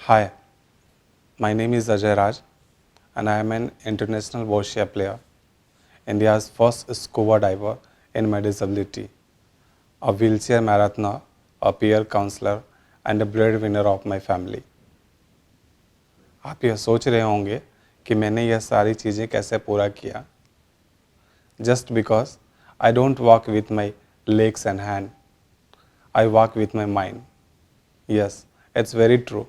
Hi, my name is Ajay Raj and I am an international Boccia player, India's first scuba diver in my disability, a wheelchair marathoner, a peer counselor and a breadwinner of my family. आप यह सोच रहे होंगे कि मैंने यह सारी चीज़ें कैसे पूरा किया. Just because I don't walk with my legs and hand, I walk with my mind. Yes, it's very true.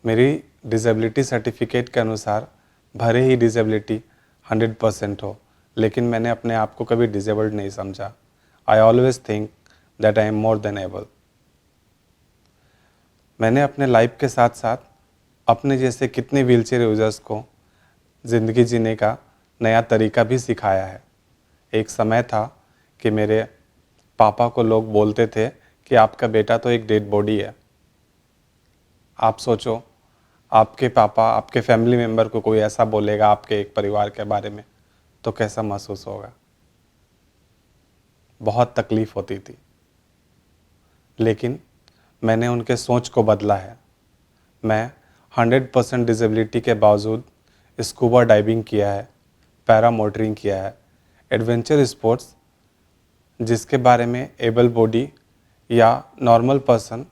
मेरी डिसेबिलिटी सर्टिफिकेट के अनुसार भले ही डिसेबिलिटी 100% हो, लेकिन मैंने अपने आप को कभी डिसेबल्ड नहीं समझा. I always think that I am more than able. मैंने अपने लाइफ के साथ साथ अपने जैसे कितने व्हीलचेयर यूजर्स को ज़िंदगी जीने का नया तरीका भी सिखाया है. एक समय था कि मेरे पापा को लोग बोलते थे कि आपका बेटा तो एक डेड बॉडी है. आप सोचो, आपके पापा, आपके फैमिली मेम्बर को कोई ऐसा बोलेगा आपके एक परिवार के बारे में, तो कैसा महसूस होगा. बहुत तकलीफ़ होती थी, लेकिन मैंने उनके सोच को बदला है. मैं 100% डिसेबिलिटी के बावजूद स्कूबा डाइविंग किया है, पैरा मोटरिंग किया है, एडवेंचर स्पोर्ट्स जिसके बारे में एबल बॉडी या नॉर्मल पर्सन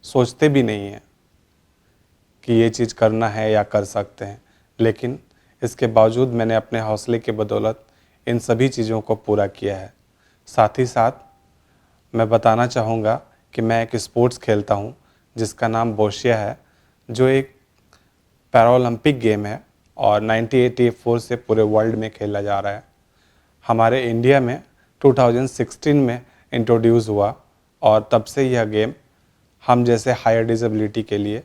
सोचते भी नहीं हैं कि ये चीज़ करना है या कर सकते हैं, लेकिन इसके बावजूद मैंने अपने हौसले के बदौलत इन सभी चीज़ों को पूरा किया है. साथ ही साथ मैं बताना चाहूँगा कि मैं एक स्पोर्ट्स खेलता हूँ जिसका नाम बोशिया है, जो एक पैरालंपिक गेम है और 1984 से पूरे वर्ल्ड में खेला जा रहा है. हमारे इंडिया में 2016 में इंट्रोड्यूस हुआ और तब से यह गेम हम जैसे हायर डिसेबिलिटी के लिए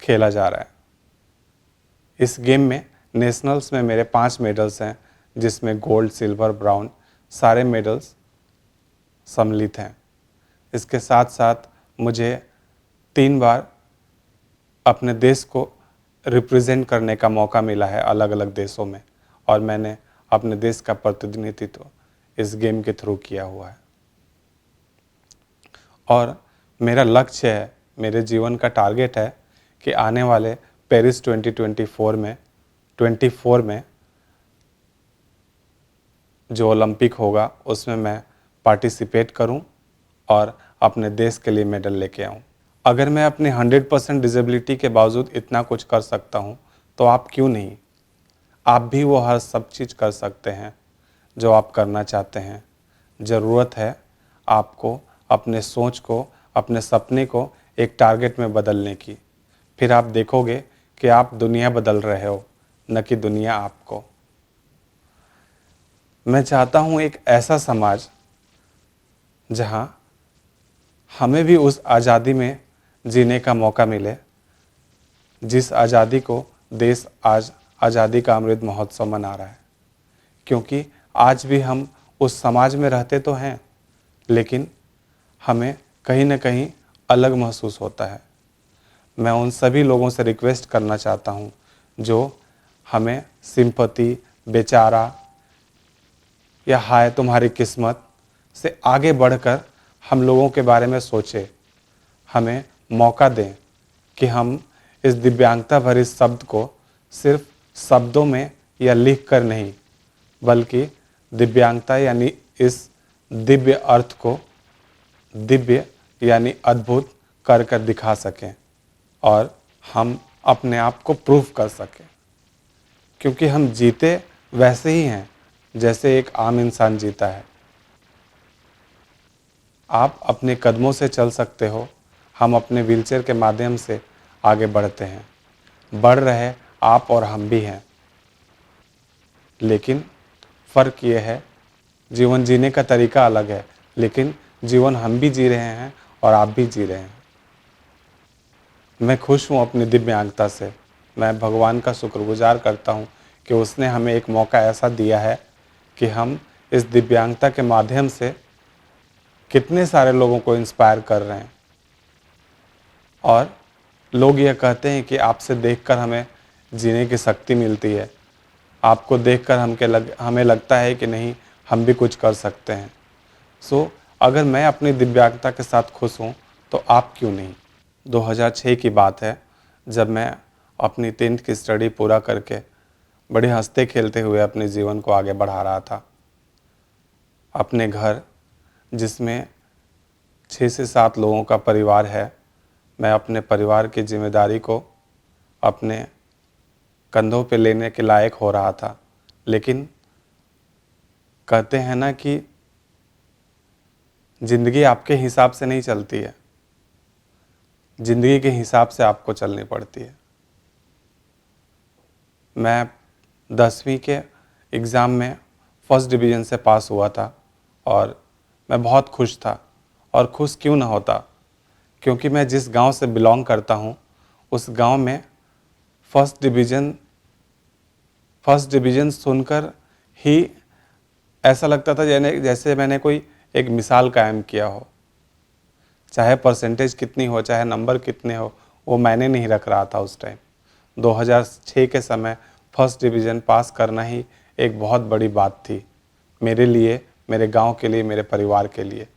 खेला जा रहा है. इस गेम में नेशनल्स में मेरे 5 मेडल्स हैं, जिसमें गोल्ड, सिल्वर, ब्राउन सारे मेडल्स सम्मिलित हैं. इसके साथ साथ मुझे 3 बार अपने देश को रिप्रेजेंट करने का मौका मिला है अलग अलग देशों में, और मैंने अपने देश का प्रतिनिधित्व इस गेम के थ्रू किया हुआ है. और मेरा लक्ष्य है, मेरे जीवन का टारगेट है कि आने वाले पेरिस 2024 में जो ओलंपिक होगा उसमें मैं पार्टिसिपेट करूं और अपने देश के लिए मेडल लेके आऊं. अगर मैं अपने 100% डिसेबिलिटी के बावजूद इतना कुछ कर सकता हूं, तो आप क्यों नहीं. आप भी वो हर सब चीज़ कर सकते हैं जो आप करना चाहते हैं. ज़रूरत है आपको अपने सोच को, अपने सपने को एक टारगेट में बदलने की. फिर आप देखोगे कि आप दुनिया बदल रहे हो, न कि दुनिया आपको. मैं चाहता हूँ एक ऐसा समाज जहाँ हमें भी उस आज़ादी में जीने का मौका मिले, जिस आज़ादी को देश आज आज़ादी का अमृत महोत्सव मना रहा है. क्योंकि आज भी हम उस समाज में रहते तो हैं, लेकिन हमें कहीं न कहीं अलग महसूस होता है. मैं उन सभी लोगों से रिक्वेस्ट करना चाहता हूँ जो हमें सिंपैथी, बेचारा या हाय तुम्हारी किस्मत से आगे बढ़कर हम लोगों के बारे में सोचे. हमें मौका दें कि हम इस दिव्यांगता भरे शब्द को सिर्फ शब्दों में या लिख कर नहीं, बल्कि दिव्यांगता यानी इस दिव्य अर्थ को दिव्य यानी अद्भुत कर कर दिखा सकें और हम अपने आप को प्रूव कर सकें. क्योंकि हम जीते वैसे ही हैं जैसे एक आम इंसान जीता है. आप अपने कदमों से चल सकते हो, हम अपने व्हीलचेयर के माध्यम से आगे बढ़ते हैं. बढ़ रहे आप और हम भी हैं, लेकिन फ़र्क ये है जीवन जीने का तरीका अलग है, लेकिन जीवन हम भी जी रहे हैं और आप भी जी रहे हैं. मैं खुश हूँ अपनी दिव्यांगता से. मैं भगवान का शुक्रगुजार करता हूँ कि उसने हमें एक मौका ऐसा दिया है कि हम इस दिव्यांगता के माध्यम से कितने सारे लोगों को इंस्पायर कर रहे हैं. और लोग ये कहते हैं कि आपसे देखकर हमें जीने की शक्ति मिलती है. आपको देखकर हमें लगता है कि नहीं, हम भी कुछ कर सकते हैं. अगर मैं अपनी दिव्यांगता के साथ खुश हूँ, तो आप क्यों नहीं. 2006 की बात है, जब मैं अपनी 10th की स्टडी पूरा करके बड़े हंसते खेलते हुए अपने जीवन को आगे बढ़ा रहा था। अपने घर, जिसमें 6 से 7 लोगों का परिवार है, मैं अपने परिवार की जिम्मेदारी को अपने कंधों पे लेने के लायक हो रहा था। लेकिन कहते हैं ना कि ज़िंदगी आपके हिसाब से नहीं चलती है, ज़िंदगी के हिसाब से आपको चलनी पड़ती है। मैं 10वीं के एग्ज़ाम में फर्स्ट डिवीज़न से पास हुआ था और मैं बहुत खुश था। और खुश क्यों ना होता, क्योंकि मैं जिस गांव से बिलोंग करता हूं, उस गांव में फर्स्ट डिवीज़न सुनकर ही ऐसा लगता था जैसे मैंने कोई एक मिसाल कायम किया हो। चाहे परसेंटेज कितनी हो, चाहे नंबर कितने हो, वो मैंने नहीं रख रहा था उस टाइम। 2006 के समय फर्स्ट डिवीज़न पास करना ही एक बहुत बड़ी बात थी मेरे लिए, मेरे गांव के लिए, मेरे परिवार के लिए।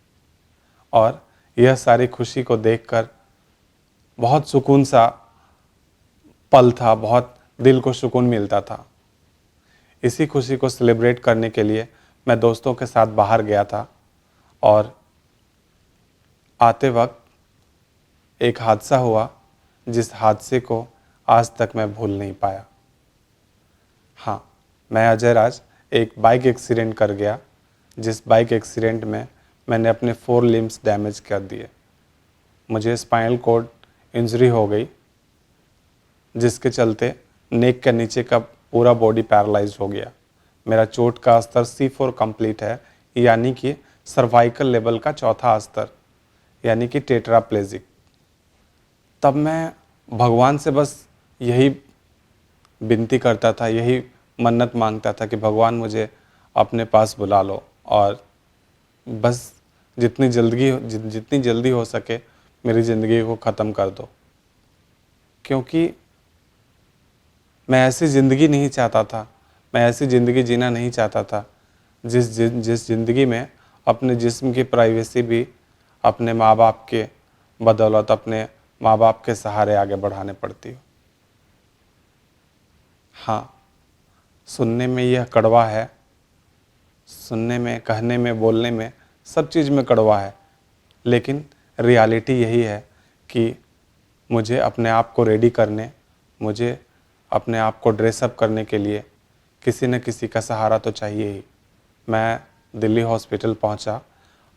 और यह सारी खुशी को देखकर बहुत सुकून सा पल था, बहुत दिल को सुकून मिलता था। इसी खुशी को सेलिब्रेट करने के लिए मैं दोस्तों के साथ बाहर गया था और आते वक्त एक हादसा हुआ, जिस हादसे को आज तक मैं भूल नहीं पाया। हाँ, मैं अजय राज एक बाइक एक्सीडेंट कर गया, जिस बाइक एक्सीडेंट में मैंने अपने 4 लिम्स डैमेज कर दिए। मुझे स्पाइनल कॉर्ड इंजरी हो गई, जिसके चलते नेक के नीचे का पूरा बॉडी पैरालाइज्ड हो गया। मेरा चोट का स्तर C4 कंप्लीट है, यानी कि सर्वाइकल लेवल का चौथा स्तर, यानी कि टेट्राप्लेजिक। तब मैं भगवान से बस यही विनती करता था, यही मन्नत मांगता था कि भगवान मुझे अपने पास बुला लो और बस जितनी जल्दी हो सके मेरी ज़िंदगी को ख़त्म कर दो। क्योंकि मैं ऐसी ज़िंदगी नहीं चाहता था, मैं ऐसी ज़िंदगी जीना नहीं चाहता था जिस ज़िंदगी में अपने जिस्म की प्राइवेसी भी अपने माँ बाप के बदौलत, अपने माँ बाप के सहारे आगे बढ़ाने पड़ती हो। हाँ, सुनने में यह कड़वा है, सुनने में, कहने में, बोलने में, सब चीज़ में कड़वा है, लेकिन रियलिटी यही है कि मुझे अपने आप को रेडी करने, मुझे अपने आप को ड्रेसअप करने के लिए किसी न किसी का सहारा तो चाहिए ही। मैं दिल्ली हॉस्पिटल पहुंचा।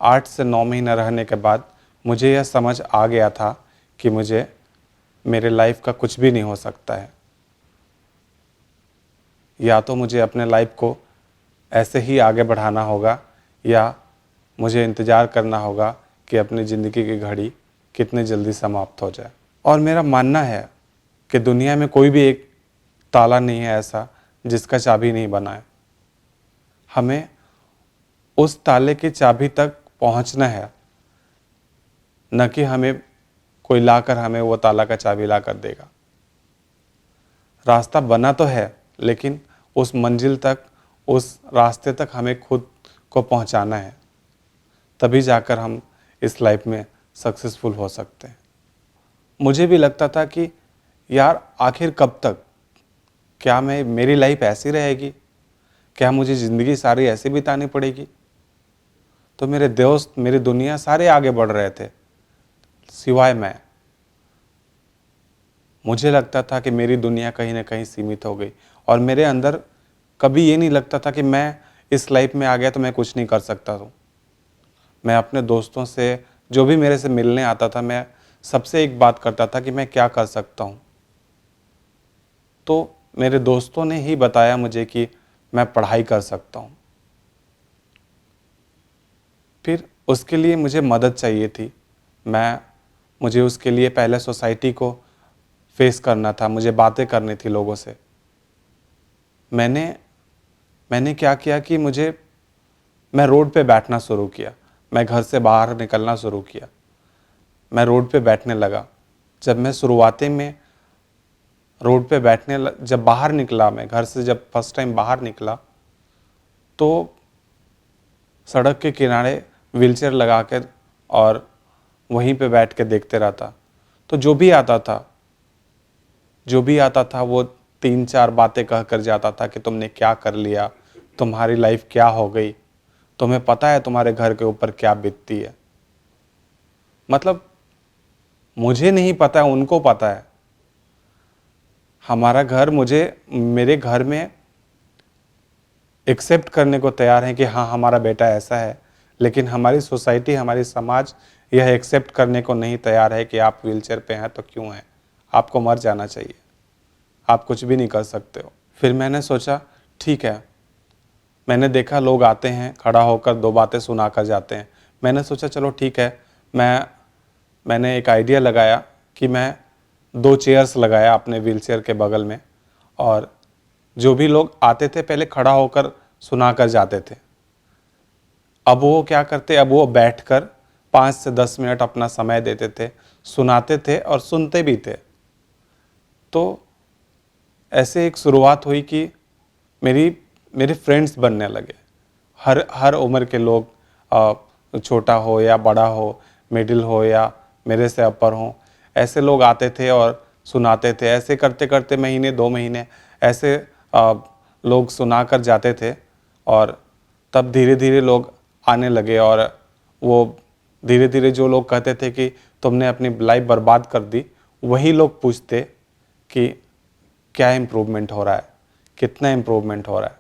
8 से 9 महीना रहने के बाद मुझे यह समझ आ गया था कि मुझे मेरे लाइफ का कुछ भी नहीं हो सकता है। या तो मुझे अपने लाइफ को ऐसे ही आगे बढ़ाना होगा, या मुझे इंतज़ार करना होगा कि अपनी ज़िंदगी की घड़ी कितने जल्दी समाप्त हो जाए। और मेरा मानना है कि दुनिया में कोई भी एक ताला नहीं है ऐसा जिसका चाबी नहीं बना है। हमें उस ताले की चाबी तक पहुंचना है, न कि हमें कोई लाकर हमें वो ताला का चाबी ला कर देगा। रास्ता बना तो है, लेकिन उस मंजिल तक, उस रास्ते तक हमें खुद को पहुंचाना है, तभी जाकर हम इस लाइफ में सक्सेसफुल हो सकते हैं। मुझे भी लगता था कि यार आखिर कब तक, क्या मेरी लाइफ ऐसी रहेगी, क्या मुझे ज़िंदगी सारी ऐसी बितानी पड़ेगी। तो मेरे दोस्त, मेरी दुनिया सारे आगे बढ़ रहे थे, सिवाय मैं। मुझे लगता था कि मेरी दुनिया कहीं ना कहीं सीमित हो गई, और मेरे अंदर कभी ये नहीं लगता था कि मैं इस लाइफ में आ गया तो मैं कुछ नहीं कर सकता हूँ। मैं अपने दोस्तों से, जो भी मेरे से मिलने आता था, मैं सबसे एक बात करता था कि मैं क्या कर सकता हूँ। तो मेरे दोस्तों ने ही बताया मुझे कि मैं पढ़ाई कर सकता हूँ। फिर उसके लिए मुझे मदद चाहिए थी। मुझे उसके लिए पहले सोसाइटी को फेस करना था, मुझे बातें करनी थी लोगों से। मैंने क्या किया कि मैं रोड पे बैठना शुरू किया, मैं घर से बाहर निकलना शुरू किया, मैं रोड पे बैठने लगा। जब मैं शुरुआती में रोड पे जब बाहर निकला, मैं घर से जब फर्स्ट टाइम बाहर निकला, तो सड़क के किनारे व्हीलचेयर लगा कर और वहीं पे बैठ के देखते रहता। तो जो भी आता था वो 3-4 बातें कह कर जाता था कि तुमने क्या कर लिया, तुम्हारी लाइफ क्या हो गई, तुम्हें पता है तुम्हारे घर के ऊपर क्या बीतती है। मतलब मुझे नहीं पता है, उनको पता है। हमारा घर मेरे घर में एक्सेप्ट करने को तैयार है कि हाँ हमारा बेटा ऐसा है, लेकिन हमारी सोसाइटी, हमारी समाज यह एक्सेप्ट करने को नहीं तैयार है कि आप व्हीलचेयर पे हैं तो क्यों हैं, आपको मर जाना चाहिए, आप कुछ भी नहीं कर सकते हो। फिर मैंने सोचा ठीक है, मैंने देखा लोग आते हैं, खड़ा होकर 2 बातें सुना कर जाते हैं। मैंने सोचा चलो ठीक है, मैंने एक आइडिया लगाया कि मैं 2 चेयर्स लगाया अपने व्हीलचेयर के बगल में, और जो भी लोग आते थे पहले खड़ा होकर सुना कर जाते थे। अब वो क्या करते, अब वो बैठकर 5 से 10 मिनट अपना समय देते थे, सुनाते थे और सुनते भी थे। तो ऐसे एक शुरुआत हुई कि मेरे फ्रेंड्स बनने लगे। हर उम्र के लोग, छोटा हो या बड़ा हो, मिडिल हो या मेरे से अपर हो, ऐसे लोग आते थे और सुनाते थे। ऐसे करते करते महीने 2 महीने ऐसे लोग सुना कर जाते थे, और तब धीरे धीरे लोग आने लगे। और वो धीरे धीरे जो लोग कहते थे कि तुमने अपनी लाइफ बर्बाद कर दी, वही लोग पूछते कि क्या इम्प्रूवमेंट हो रहा है, कितना इम्प्रूवमेंट हो रहा है।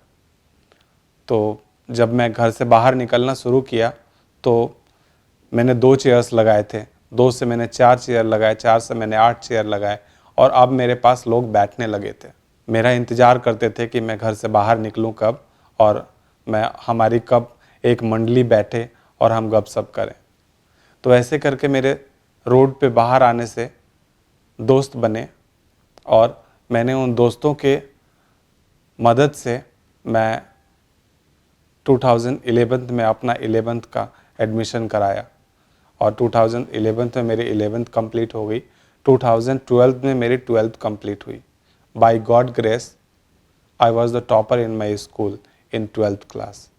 तो जब मैं घर से बाहर निकलना शुरू किया तो मैंने 2 चेयर्स लगाए थे, 2 से मैंने 4 चेयर लगाए, 4 से मैंने 8 चेयर लगाए, और अब मेरे पास लोग बैठने लगे थे। मेरा इंतज़ार करते थे कि मैं घर से बाहर निकलूं कब, और हमारी कब एक मंडली बैठे और हम गपशप करें। तो ऐसे करके मेरे रोड पे बाहर आने से दोस्त बने, और मैंने उन दोस्तों के मदद से मैं 2011 में अपना 11th का एडमिशन कराया, और 2011 में मेरी 11th कंप्लीट हो गई। 2012 में मेरी 12th कंप्लीट हुई। By God grace I was the topper in my school in 12th class.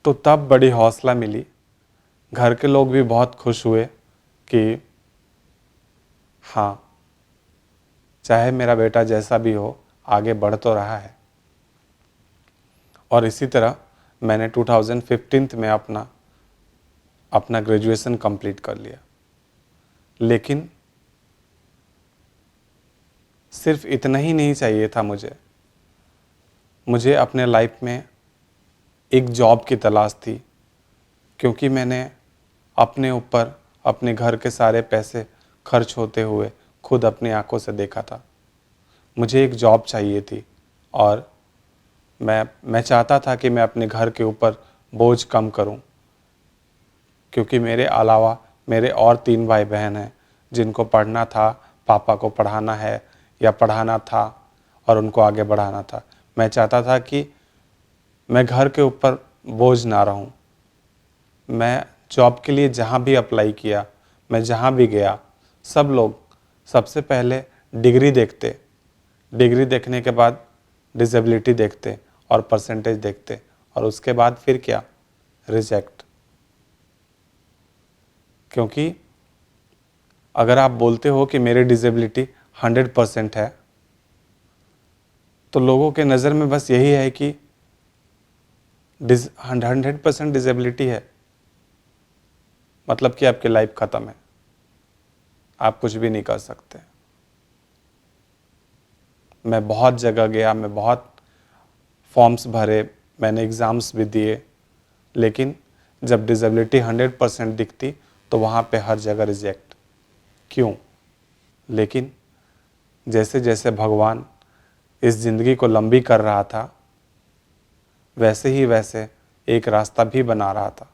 तो तब बड़ी हौसला मिली, घर के लोग भी बहुत खुश हुए कि हाँ, चाहे मेरा बेटा जैसा भी हो, आगे बढ़ तो रहा है। और इसी तरह मैंने 2015 में अपना ग्रेजुएशन कंप्लीट कर लिया। लेकिन सिर्फ इतना ही नहीं चाहिए था मुझे अपने लाइफ में एक जॉब की तलाश थी, क्योंकि मैंने अपने ऊपर अपने घर के सारे पैसे खर्च होते हुए खुद अपनी आंखों से देखा था। मुझे एक जॉब चाहिए थी, और मैं चाहता था कि मैं अपने घर के ऊपर बोझ कम करूं, क्योंकि मेरे अलावा मेरे और 3 भाई बहन हैं जिनको पढ़ना था, पापा को पढ़ाना है या पढ़ाना था और उनको आगे बढ़ाना था। मैं चाहता था कि मैं घर के ऊपर बोझ ना रहूं। मैं जॉब के लिए जहां भी अप्लाई किया, मैं जहां भी गया, सब लोग सबसे पहले डिग्री देखते, डिग्री देखने के बाद डिसेबिलिटी देखते और परसेंटेज देखते, और उसके बाद फिर क्या, रिजेक्ट। क्योंकि अगर आप बोलते हो कि मेरी डिसेबिलिटी 100% है, तो लोगों के नज़र में बस यही है कि 100% डिसेबिलिटी है, मतलब कि आपकी लाइफ ख़त्म है, आप कुछ भी नहीं कर सकते। मैं बहुत जगह गया, मैं बहुत फॉर्म्स भरे, मैंने एग्ज़ाम्स भी दिए, लेकिन जब डिसेबिलिटी 100% दिखती तो वहाँ पे हर जगह रिजेक्ट। क्यों? लेकिन जैसे जैसे भगवान इस ज़िंदगी को लंबी कर रहा था, वैसे ही वैसे एक रास्ता भी बना रहा था।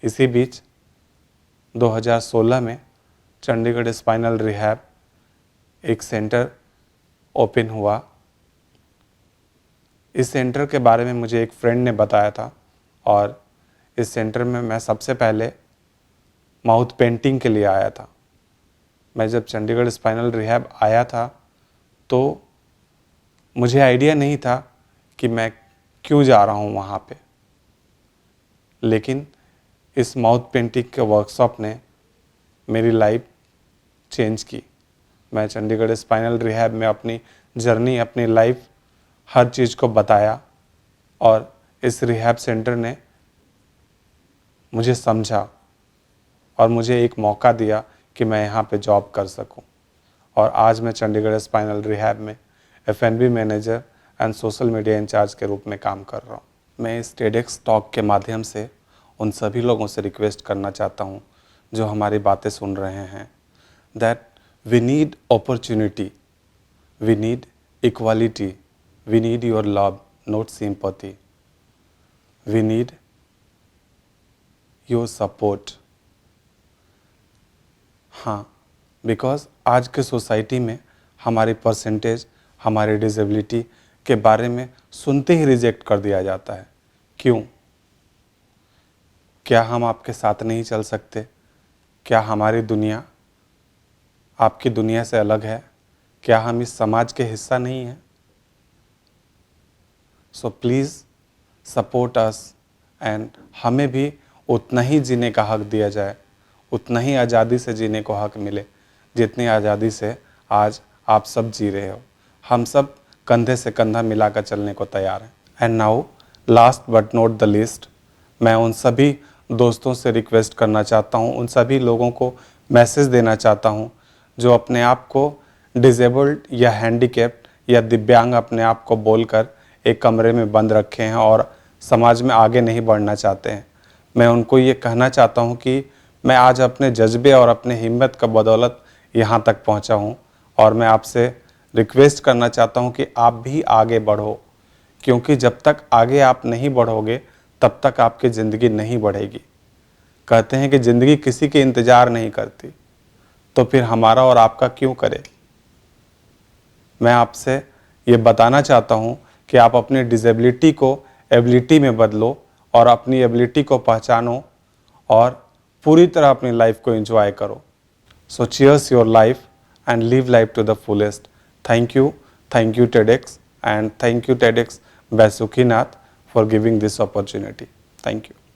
इसी बीच 2016 में चंडीगढ़ स्पाइनल रिहैब एक सेंटर ओपन हुआ। इस सेंटर के बारे में मुझे एक फ्रेंड ने बताया था, और इस सेंटर में मैं सबसे पहले माउथ पेंटिंग के लिए आया था। मैं जब चंडीगढ़ स्पाइनल रिहैब आया था तो मुझे आइडिया नहीं था कि मैं क्यों जा रहा हूँ वहाँ पे, लेकिन इस माउथ पेंटिंग के वर्कशॉप ने मेरी लाइफ चेंज की। मैं चंडीगढ़ स्पाइनल रिहैब में अपनी जर्नी, अपनी लाइफ, हर चीज़ को बताया और इस रिहैब सेंटर ने मुझे समझा और मुझे एक मौका दिया कि मैं यहाँ पे जॉब कर सकूँ। और आज मैं चंडीगढ़ स्पाइनल रिहैब में F&B manager and social media incharge के रूप में काम कर रहा हूँ। मैं इस TEDx टॉक के माध्यम से उन सभी लोगों से रिक्वेस्ट करना चाहता हूँ जो हमारी बातें सुन रहे हैं, that we need opportunity, we need equality, we need your love, not sympathy, we need your support. हाँ, बिकॉज आज के सोसाइटी में हमारी परसेंटेज, हमारी डिसेबिलिटी के बारे में सुनते ही रिजेक्ट कर दिया जाता है। क्यों? क्या हम आपके साथ नहीं चल सकते? क्या हमारी दुनिया आपकी दुनिया से अलग है? क्या हम इस समाज के हिस्सा नहीं हैं? So please support us and हमें भी उतना ही जीने का हक दिया जाए, उतना ही आज़ादी से जीने को हक मिले जितनी आज़ादी से आज आप सब जी रहे हो। हम सब कंधे से कंधा मिलाकर चलने को तैयार हैं। And now last but not the least, मैं उन सभी दोस्तों से रिक्वेस्ट करना चाहता हूँ, उन सभी लोगों को मैसेज देना चाहता हूँ जो अपने आप को डिसेबल्ड या हैंडीकैप्ड या दिव्यांग अपने आप को बोलकर एक कमरे में बंद रखे हैं और समाज में आगे नहीं बढ़ना चाहते हैं। मैं उनको ये कहना चाहता हूँ कि मैं आज अपने जज्बे और अपने हिम्मत का बदौलत यहाँ तक पहुँचा हूँ और मैं आपसे रिक्वेस्ट करना चाहता हूँ कि आप भी आगे बढ़ो, क्योंकि जब तक आगे आप नहीं बढ़ोगे तब तक आपकी ज़िंदगी नहीं बढ़ेगी। कहते हैं कि ज़िंदगी किसी के इंतज़ार नहीं करती, तो फिर हमारा और आपका क्यों करे। मैं आपसे ये बताना चाहता हूँ कि आप अपनी डिसेबिलिटी को एबिलिटी में बदलो और अपनी एबिलिटी को पहचानो और पूरी तरह अपनी लाइफ को एंजॉय करो। So cheers your life and live life to the fullest. Thank you TEDx, and thank you TEDx by Sukinath for giving this opportunity. Thank you.